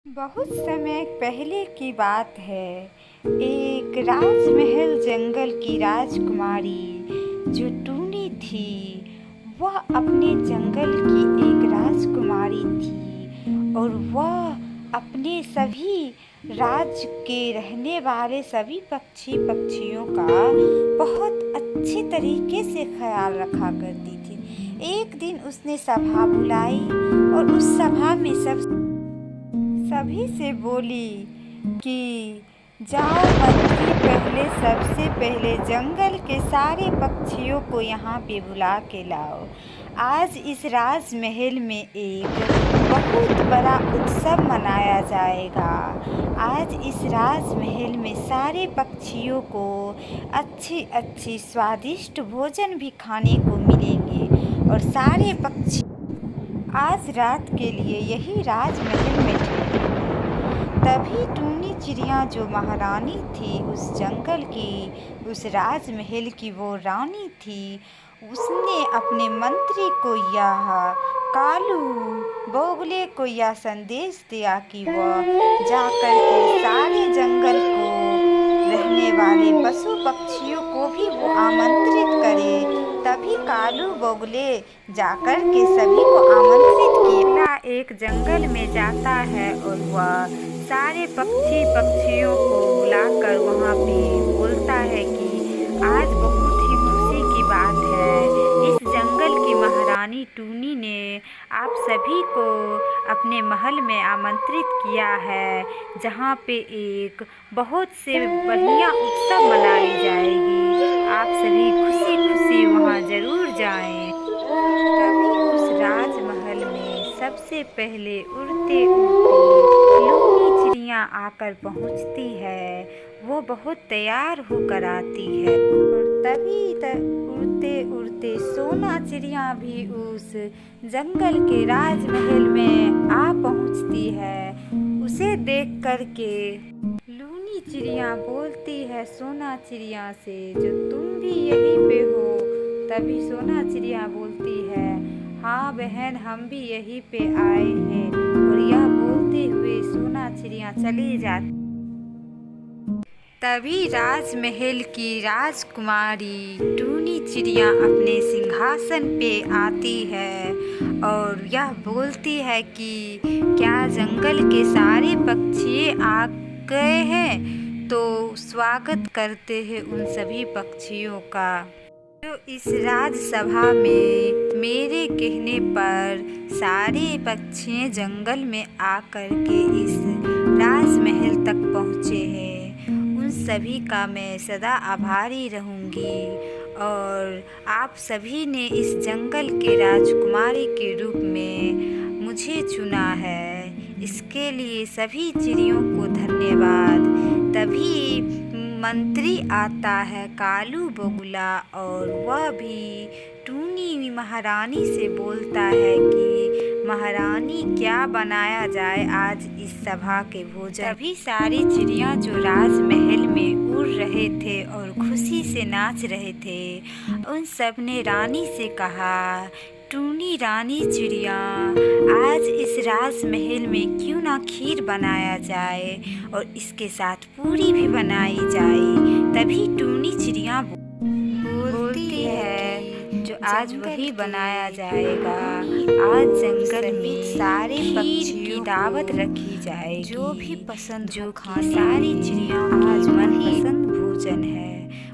बहुत समय पहले की बात है। एक राजमहल जंगल की राजकुमारी जो टूनी थी, वह अपने जंगल की एक राजकुमारी थी और वह अपने सभी राज्य के रहने वाले सभी पक्षियों का बहुत अच्छे तरीके से ख्याल रखा करती थी। एक दिन उसने सभा बुलाई और उस सभा में सभी से बोली कि जाओ मंत्री, सबसे पहले जंगल के सारे पक्षियों को यहाँ पे बुला के लाओ। आज इस राजमहल में एक बहुत बड़ा उत्सव मनाया जाएगा। आज इस राजमहल में सारे पक्षियों को अच्छी स्वादिष्ट भोजन भी खाने को मिलेंगे और सारे पक्षी आज रात के लिए यही राजमहल में ठहरेंगे। तभी टूनी चिड़िया जो महारानी थी उस जंगल की, उस राजमहल की वो रानी थी, उसने अपने मंत्री को कालू बोगले को यह संदेश दिया कि वह जाकर के सारे जंगल को रहने वाले पशु पक्षियों को भी वो आमंत्रित करे। तभी कालू बोगले जाकर के सभी को आमंत्रित किया। एक जंगल में जाता है और वह सारे पक्षियों को बुलाकर वहाँ पे बोलता है कि आज बहुत ही खुशी की बात है। इस जंगल की महारानी टूनी ने आप सभी को अपने महल में आमंत्रित किया है, जहाँ पे एक बहुत से बढ़िया उत्सव मनाई जाएगी। आप सभी खुशी खुशी वहाँ ज़रूर जाएं। तभी उस राजमहल में सबसे पहले उड़ते लूनी चिड़िया आकर पहुँचती है। वो बहुत तैयार होकर आती है और तभी उड़ते उड़ते सोना चिड़िया भी उस जंगल के राजमहल में आ पहुँचती है। उसे देख कर के लूनी चिड़िया बोलती है सोना चिड़िया से, जो तुम भी यहीं पे हो। तभी सोना चिड़िया बोलती है, हाँ बहन, हम भी यहीं पे आए हैं। और यह बोलते हुए सोना चिड़िया चली जाती। तभी राजमहल की राजकुमारी टूनी चिड़िया अपने सिंहासन पे आती है और यह बोलती है कि क्या जंगल के सारे पक्षी आ गए हैं? तो स्वागत करते हैं उन सभी पक्षियों का, जो इस राजसभा में मेरे कहने पर सारे पक्षी जंगल में आकर के इस राजमहल तक पहुँचे हैं। उन सभी का मैं सदा आभारी रहूँगी और आप सभी ने इस जंगल के राजकुमारी के रूप में मुझे चुना है। इसके लिए सभी चिड़ियों को धन्यवाद। तभी मंत्री आता है कालू बोगला और वह भी टूनी महारानी से बोलता है कि महारानी क्या बनाया जाए आज इस सभा के भोजन। तभी सारी चिड़िया जो राजमहल में उड़ रहे थे और खुशी से नाच रहे थे, उन सब ने रानी से कहा, टूनी रानी चिड़िया, आज इस राजमहल में क्यों ना खीर बनाया जाए और इसके साथ पूरी भी बनाई जाए। तभी टूनी चिड़िया बोलती है, जो आज वही बनाया जाएगा। आज जंगल में सारे पक्षियों की दावत रखी जाएगी, जो भी पसंद जो खाने सारी चिड़िया आज मनपसंद भोजन है,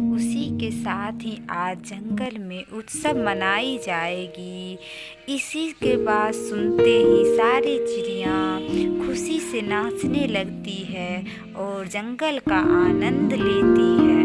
उसी के साथ ही आज जंगल में उत्सव मनाई जाएगी। इसी के बाद सुनते ही सारी चिड़िया खुशी से नाचने लगती है और जंगल का आनंद लेती है।